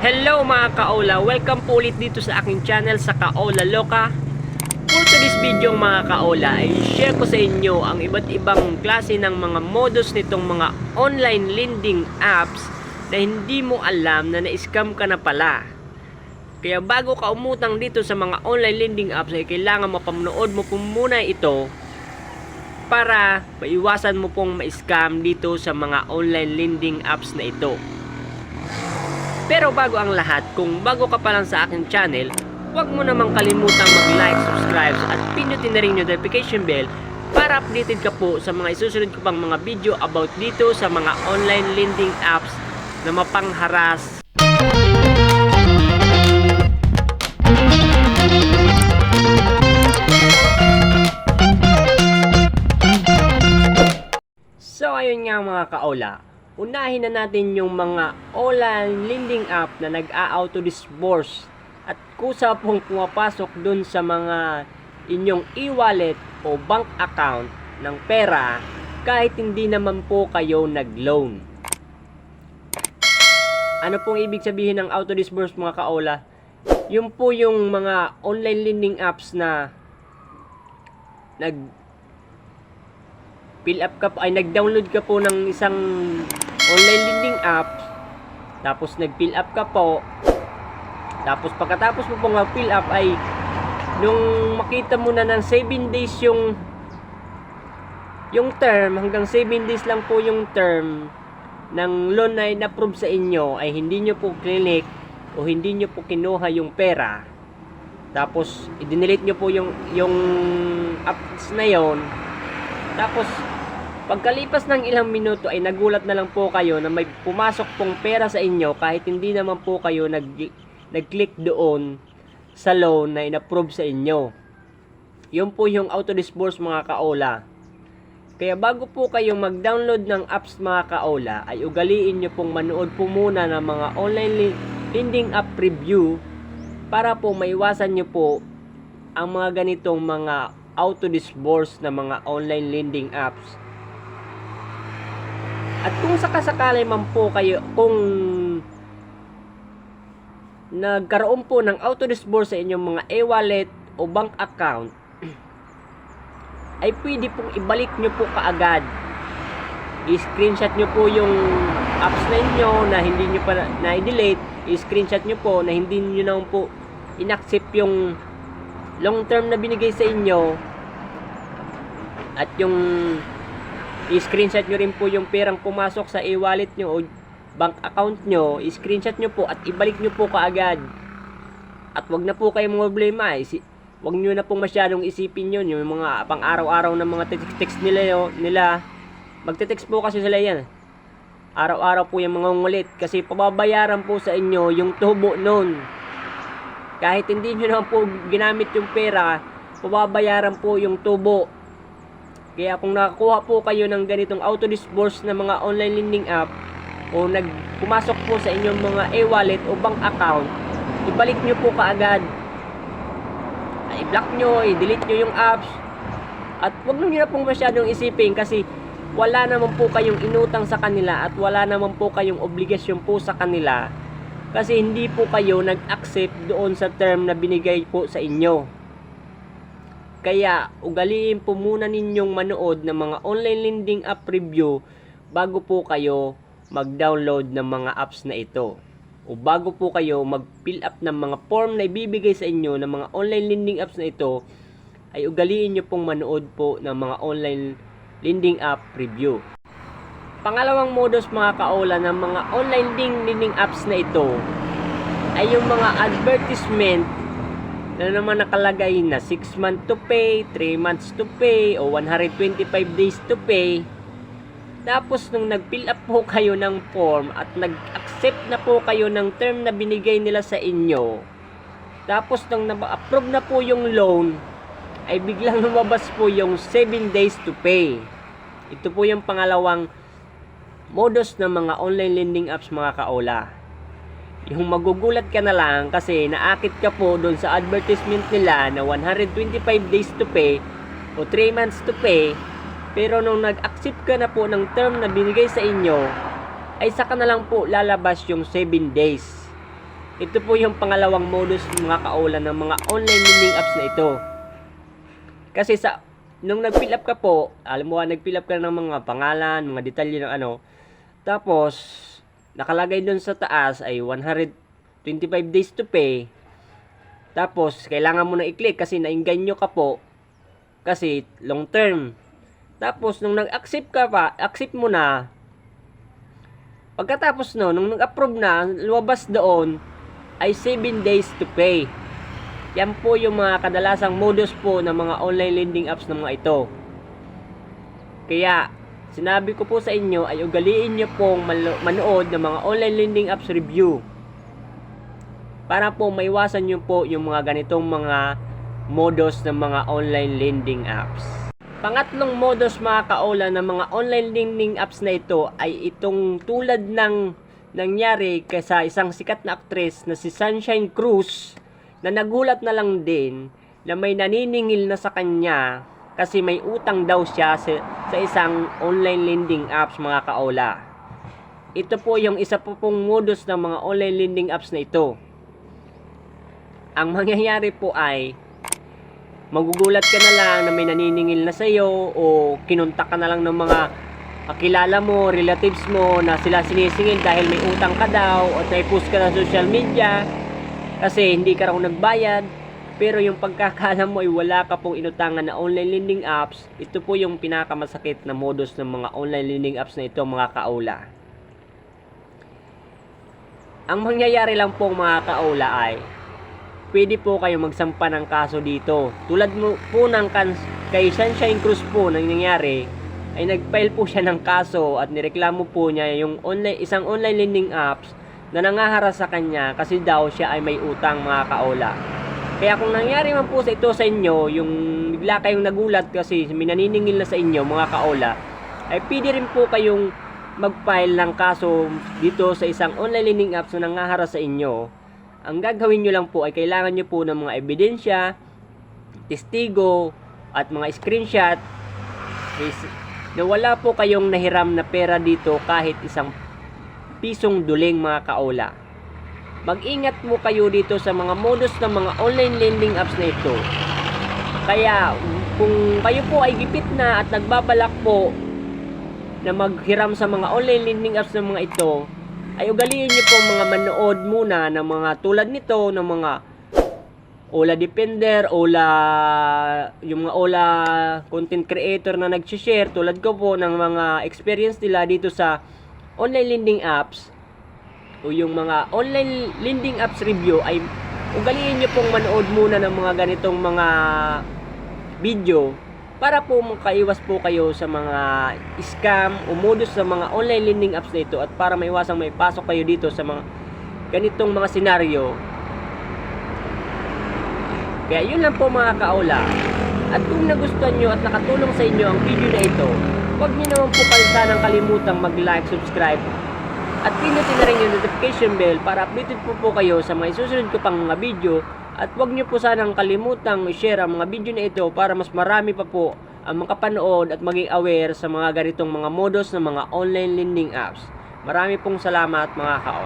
Hello mga kaola, welcome po ulit dito sa aking channel sa Kaola Loka. For today's video mga kaola ay share ko sa inyo ang iba't ibang klase ng mga modus nitong mga online lending apps na hindi mo alam na na-scam ka na pala. Kaya bago ka umutang dito sa mga online lending apps ay kailangan mapanood mo po muna ito para maiwasan mo pong ma-scam dito sa mga online lending apps na ito. Pero bago ang lahat, kung bago ka pa lang sa aking channel, huwag mo namang kalimutang mag-like, subscribe at pindutin na rin yung notification bell para updated ka po sa mga isusunod ko pang mga video about dito sa mga online lending apps na mapangharas. So ayun nga mga kaola, unahin na natin yung mga online lending app na nag-a-auto-disburse at kusa pong pumapasok dun sa mga inyong e-wallet o bank account ng pera kahit hindi naman po kayo nag-loan. Ano pong ibig sabihin ng auto-disburse mga kaola? Yung po yung mga online lending apps na nag-download ka po ng isang online lending app, tapos nag-fill up ka po, tapos pagkatapos mo pong fill up ay nung makita mo na ng 7 days yung term, hanggang 7 days lang po yung term ng loan na in-approve sa inyo, ay hindi nyo po clinic o hindi nyo po kinuha yung pera, tapos i-delete nyo po yung apps na yon. Tapos pagkalipas ng ilang minuto ay nagulat na lang po kayo na may pumasok pong pera sa inyo kahit hindi naman po kayo nag-click doon sa loan na in-approve sa inyo. Yun po yung auto-disburse mga kaola. Kaya bago po kayong mag-download ng apps mga kaola ay ugaliin nyo pong manood po muna ng mga online lending app review para po maiwasan nyo po ang mga ganitong mga auto-disburse na mga online lending apps. At kung sakasakali man po kayo, kung nagkaroon po ng auto-disburse sa inyong mga e-wallet o bank account, ay pwede pong ibalik nyo po kaagad. I-screenshot nyo po yung apps na inyo na hindi nyo pa na-delete. I-screenshot nyo po na hindi nyo naman po in-accept yung long term na binigay sa inyo, at yung i-screenshot nyo rin po yung perang pumasok sa e-wallet nyo o bank account nyo, i-screenshot nyo po at ibalik nyo po kaagad. At wag na po kayong problema, wag nyo na pong masyadong isipin yun, yung mga pang araw-araw na mga text nila. Magte-text po kasi sila yan araw-araw po yung mga ngulit, kasi pababayaran po sa inyo yung tubo nun. Kahit hindi nyo naman po ginamit yung pera, pababayaran po yung tubo. Kaya kung nakakuha po kayo ng ganitong auto-disburse na mga online lending app o pumasok po sa inyong mga e-wallet o bank account, ibalik nyo po kaagad. I-block nyo, i-delete nyo yung apps. At huwag nyo na pong masyadong isipin, kasi wala naman po kayong inutang sa kanila at wala naman po kayong obligasyon po sa kanila, kasi hindi po kayo nag-accept doon sa term na binigay po sa inyo. Kaya ugaliin po muna ninyong manood ng mga online lending app review bago po kayo mag-download ng mga apps na ito, o bago po kayo mag-fill up ng mga form na ibibigay sa inyo ng mga online lending apps na ito, ay ugaliin nyo pong manood po ng mga online lending app review. Pangalawang modus mga kaola ng mga online lending apps na ito ay yung mga advertisement na naman nakalagay na 6 months to pay, 3 months to pay, o 125 days to pay. Tapos nung nag-fill up po kayo ng form at nag-accept na po kayo ng term na binigay nila sa inyo, tapos nung na-approve na po yung loan, ay biglang lumabas po yung 7 days to pay. Ito po yung pangalawang modus ng mga online lending apps mga kaola. Yung magugulat ka na lang kasi naakit ka po doon sa advertisement nila na 125 days to pay o 3 months to pay, pero nung nag-accept ka na po ng term na binigay sa inyo, ay saka na lang po lalabas yung 7 days. Ito po yung pangalawang modus mga kaula ng mga online lending apps na ito. Kasi nung nag-fill up ka po, alam mo nag-fill up ka ng mga pangalan, mga detalye ng ano, tapos nakalagay doon sa taas ay 125 days to pay. Tapos kailangan mo na i-click kasi nainganyo ka po kasi long term. Tapos nung nag-accept mo na, pagkatapos nung nag-approve na, lumabas doon ay 7 days to pay. Yan po yung mga kadalasang modus po ng mga online lending apps ng mga ito. Kaya, sinabi ko po sa inyo ay ugaliin nyo pong manood ng mga online lending apps review. Para po maiwasan nyo po yung mga ganitong mga modus ng mga online lending apps. Pangatlong modus mga kaola ng mga online lending apps na ito ay itong tulad ng nangyari sa isang sikat na aktres na si Sunshine Cruz na nagulat na lang din na may naniningil na sa kanya kasi may utang daw siya sa isang online lending apps mga kaola. Ito po yung isa po pong modus ng mga online lending apps na ito. Ang mangyayari po ay magugulat ka na lang na may naniningil na sa iyo o kinontak ka na lang ng mga kakilala mo, relatives mo na sila sinisingil dahil may utang ka daw at nai-post ka na sa social media kasi hindi ka raw nagbayad, pero yung pagkakaalam mo ay wala ka pong inutangan na online lending apps. Ito po yung pinakamasakit na modus ng mga online lending apps na ito mga kaula. Ang mangyayari lang po mga kaula ay pwede po kayo magsampa ng kaso dito. Tulad mo po ng kay Sunshine Cruz po nang nangyari, ay nag-file po siya ng kaso at nireklamo po niya yung isang online lending apps na nangaharas sa kanya kasi daw siya ay may utang mga kaola. Kaya kung nangyari man po sa inyo, yung bigla kayong nagulat kasi may naniningil na sa inyo mga kaola, ay pwede rin po kayong mag-file ng kaso dito sa isang online lending apps na nangaharas sa inyo. Ang gagawin nyo lang po ay kailangan nyo po ng mga ebidensya, testigo, at mga screenshot na wala po kayong nahiram na pera dito kahit isang pisong duling mga kaola. Mag-ingat mo kayo dito sa mga modus ng mga online lending apps na ito. Kaya kung kayo po ay gipit na at nagbabalak po na maghiram sa mga online lending apps ng mga ito, ay ugaliin nyo po mga manood muna ng mga tulad nito, ng mga Ola Defender, yung mga Ola content creator na nag-share tulad ko po ng mga experience nila dito sa online lending apps o yung mga online lending apps review, ay ugaliin nyo pong manood muna ng mga ganitong mga video para po makaiwas po kayo sa mga scam o modus sa mga online lending apps na ito at para maiwasang may pasok kayo dito sa mga ganitong mga senaryo. Kaya yun lang po mga kaola. At kung nagustuhan nyo at nakatulong sa inyo ang video na ito, huwag nyo naman po sanang kalimutang mag-like, subscribe, at pinutin na rin yung notification bell para updated po kayo sa mga isusunod ko pang mga video. At huwag nyo po sanang kalimutang i-share ang mga video na ito para mas marami pa po ang makapanood at maging aware sa mga ganitong mga modus ng mga online lending apps. Marami pong salamat mga kaola.